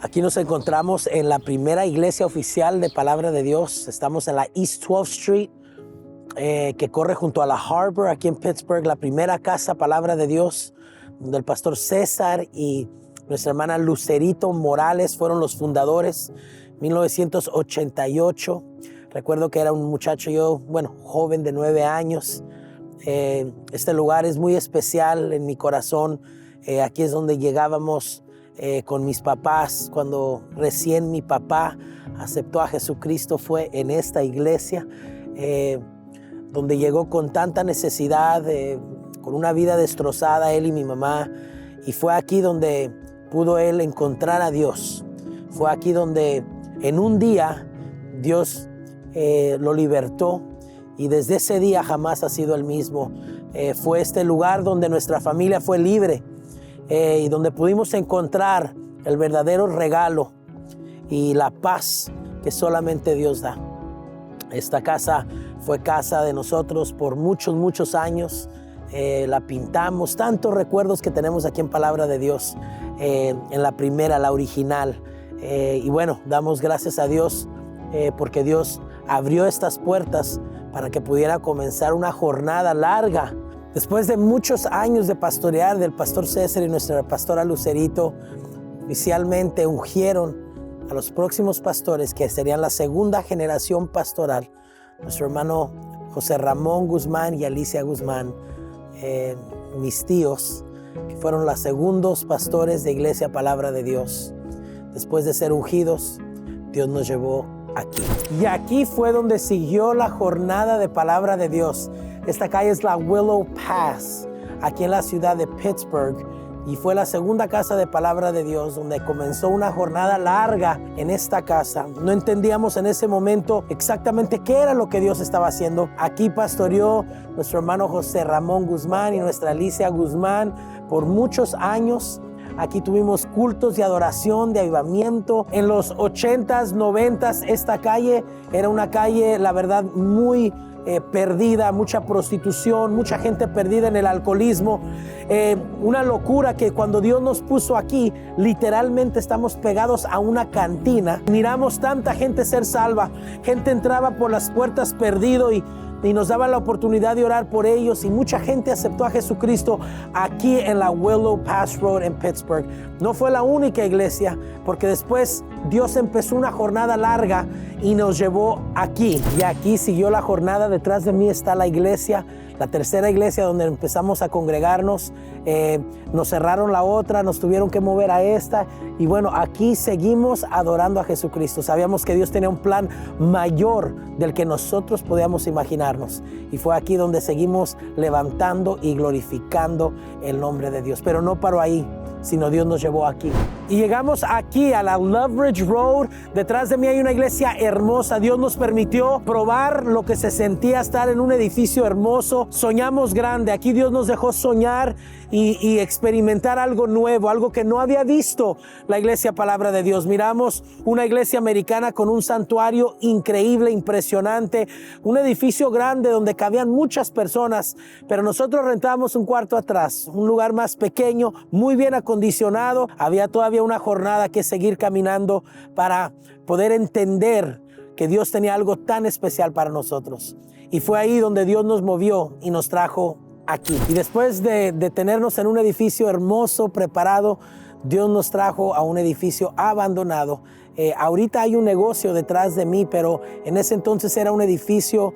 Aquí nos encontramos en la primera iglesia oficial de Palabra de Dios. Estamos en la East 12th Street, que corre junto a la Harbor, aquí en Pittsburgh, la primera casa Palabra de Dios, donde el pastor César y nuestra hermana Lucerito Morales fueron los fundadores, 1988. Recuerdo que era un muchacho joven de 9 años. Este lugar es muy especial en mi corazón. Aquí es donde llegábamos con mis papás. Cuando recién mi papá aceptó a Jesucristo fue en esta iglesia, donde llegó con tanta necesidad, con una vida destrozada, él y mi mamá. Y fue aquí donde pudo él encontrar a Dios. Fue aquí donde en un día Dios lo libertó, y desde ese día jamás ha sido el mismo. Fue este lugar donde nuestra familia fue libre, y donde pudimos encontrar el verdadero regalo y la paz que solamente Dios da. Esta casa fue casa de nosotros por muchos años. La pintamos, tantos recuerdos que tenemos aquí en Palabra de Dios, en la primera, la original. Y bueno, damos gracias a Dios porque Dios abrió estas puertas para que pudiera comenzar una jornada larga. Después de muchos años de pastorear del pastor César y nuestra pastora Lucerito, oficialmente ungieron a los próximos pastores, que serían la segunda generación pastoral, nuestro hermano José Ramón Guzmán y Alicia Guzmán, mis tíos, que fueron los segundos pastores de Iglesia Palabra de Dios. Después de ser ungidos, Dios nos llevó aquí. Y aquí fue donde siguió la jornada de Palabra de Dios. Esta calle es la Willow Pass, aquí en la ciudad de Pittsburgh. Y fue la segunda casa de Palabra de Dios, donde comenzó una jornada larga en esta casa. No entendíamos en ese momento exactamente qué era lo que Dios estaba haciendo. Aquí pastoreó nuestro hermano José Ramón Guzmán y nuestra Alicia Guzmán por muchos años. Aquí tuvimos cultos de adoración, de avivamiento. En los 80s, 90s, esta calle era una calle, la verdad, muy perdida, mucha prostitución, mucha gente perdida en el alcoholismo. Una locura que cuando Dios nos puso aquí, literalmente estamos pegados a una cantina. Miramos tanta gente ser salva. Gente entraba por las puertas perdido y nos daban la oportunidad de orar por ellos, y mucha gente aceptó a Jesucristo aquí en la Willow Pass Road en Pittsburgh. No fue la única iglesia, porque después Dios empezó una jornada larga y nos llevó aquí. Y aquí siguió la jornada. Detrás de mí está la iglesia, la tercera iglesia donde empezamos a congregarnos. Nos cerraron la otra, nos tuvieron que mover a esta, y bueno, aquí seguimos adorando a Jesucristo. Sabíamos que Dios tenía un plan mayor del que nosotros podíamos imaginarnos, y fue aquí donde seguimos levantando y glorificando el nombre de Dios. Pero no paró ahí, sino Dios nos llevó aquí. Y llegamos aquí a la Loveridge Road. Detrás de mí hay una iglesia hermosa. Dios nos permitió probar lo que se sentía estar en un edificio hermoso. Soñamos grande. Aquí Dios nos dejó soñar y experimentar algo nuevo, algo que no había visto la iglesia Palabra de Dios. Miramos una iglesia americana con un santuario increíble, impresionante, un edificio grande donde cabían muchas personas, pero nosotros rentábamos un cuarto atrás, un lugar más pequeño, muy bien acondicionado. Había todavía una jornada que seguir caminando para poder entender que Dios tenía algo tan especial para nosotros. Y fue ahí donde Dios nos movió y nos trajo aquí. Y después de tenernos en un edificio hermoso, preparado, Dios nos trajo a un edificio abandonado. Ahorita hay un negocio detrás de mí, pero en ese entonces era un edificio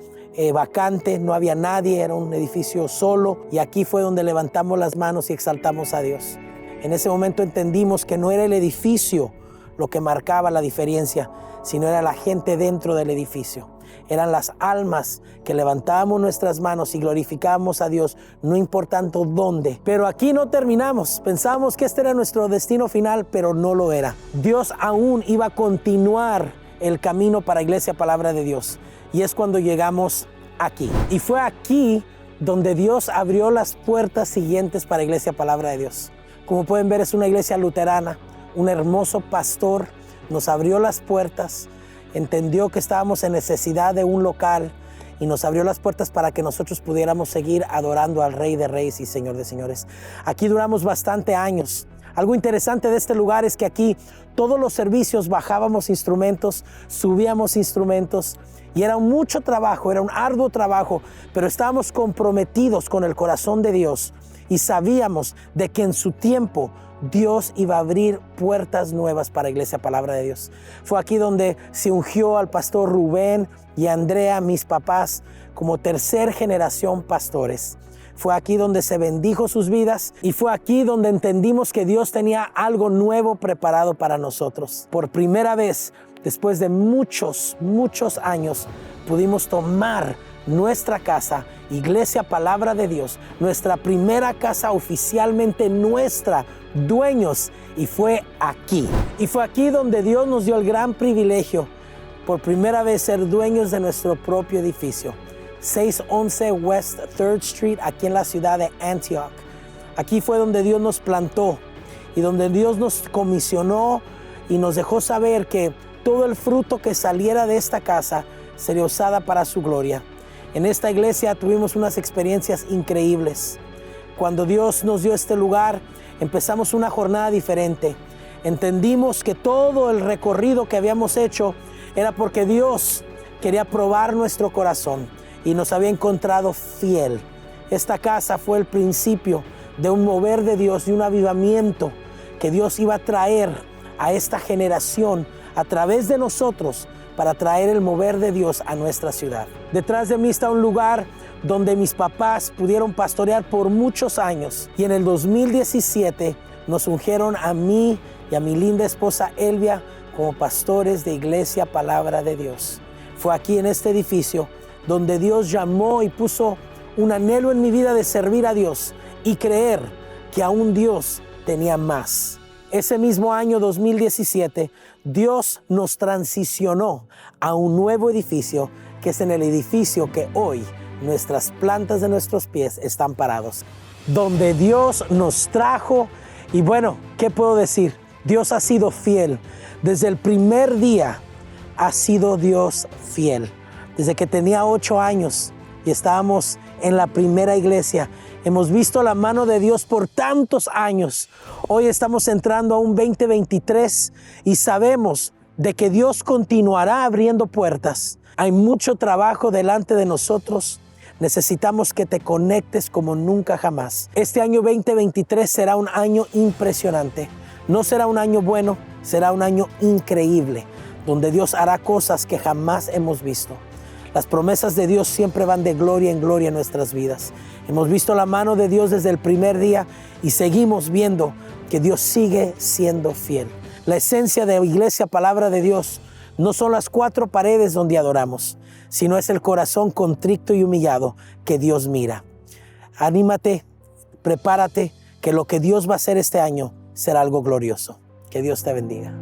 vacante, no había nadie, era un edificio solo. Y aquí fue donde levantamos las manos y exaltamos a Dios. En ese momento entendimos que no era el edificio lo que marcaba la diferencia, sino era la gente dentro del edificio. Eran las almas que levantábamos nuestras manos y glorificábamos a Dios, no importando dónde. Pero aquí no terminamos. Pensábamos que este era nuestro destino final, pero no lo era. Dios aún iba a continuar el camino para Iglesia Palabra de Dios. Y es cuando llegamos aquí. Y fue aquí donde Dios abrió las puertas siguientes para Iglesia Palabra de Dios. Como pueden ver, es una iglesia luterana. Un hermoso pastor nos abrió las puertas, entendió que estábamos en necesidad de un local y nos abrió las puertas para que nosotros pudiéramos seguir adorando al Rey de Reyes y Señor de Señores. Aquí duramos bastante años. Algo interesante de este lugar es que aquí todos los servicios bajábamos instrumentos, subíamos instrumentos y era mucho trabajo, era un arduo trabajo, pero estábamos comprometidos con el corazón de Dios y sabíamos de que en su tiempo Dios iba a abrir puertas nuevas para Iglesia Palabra de Dios. Fue aquí donde se ungió al pastor Rubén y Andrea, mis papás, como tercer generación pastores. Fue aquí donde se bendijo sus vidas y fue aquí donde entendimos que Dios tenía algo nuevo preparado para nosotros. Por primera vez, después de muchos años, pudimos tomar nuestra casa, Iglesia Palabra de Dios, nuestra primera casa oficialmente nuestra, dueños, y fue aquí. Y fue aquí donde Dios nos dio el gran privilegio, por primera vez, ser dueños de nuestro propio edificio. 611 West 3rd Street, aquí en la ciudad de Antioch. Aquí fue donde Dios nos plantó y donde Dios nos comisionó y nos dejó saber que todo el fruto que saliera de esta casa sería usada para su gloria. En esta iglesia tuvimos unas experiencias increíbles. Cuando Dios nos dio este lugar, empezamos una jornada diferente. Entendimos que todo el recorrido que habíamos hecho era porque Dios quería probar nuestro corazón y nos había encontrado fiel. Esta casa fue el principio de un mover de Dios y un avivamiento que Dios iba a traer a esta generación a través de nosotros para traer el mover de Dios a nuestra ciudad. Detrás de mí está un lugar donde mis papás pudieron pastorear por muchos años y en el 2017 nos ungieron a mí y a mi linda esposa Elvia como pastores de Iglesia Palabra de Dios. Fue aquí en este edificio donde Dios llamó y puso un anhelo en mi vida de servir a Dios y creer que aún Dios tenía más. Ese mismo año 2017, Dios nos transicionó a un nuevo edificio, que es en el edificio que hoy nuestras plantas de nuestros pies están parados. Donde Dios nos trajo y bueno, ¿qué puedo decir? Dios ha sido fiel. Desde el primer día ha sido Dios fiel. Desde que tenía 8 años y estábamos en la primera iglesia, hemos visto la mano de Dios por tantos años. Hoy estamos entrando a un 2023 y sabemos de que Dios continuará abriendo puertas. Hay mucho trabajo delante de nosotros. Necesitamos que te conectes como nunca jamás. Este año 2023 será un año impresionante. No será un año bueno, será un año increíble, donde Dios hará cosas que jamás hemos visto. Las promesas de Dios siempre van de gloria en gloria en nuestras vidas. Hemos visto la mano de Dios desde el primer día y seguimos viendo que Dios sigue siendo fiel. La esencia de Iglesia Palabra de Dios no son las 4 paredes donde adoramos, sino es el corazón contrito y humillado que Dios mira. Anímate, prepárate, que lo que Dios va a hacer este año será algo glorioso. Que Dios te bendiga.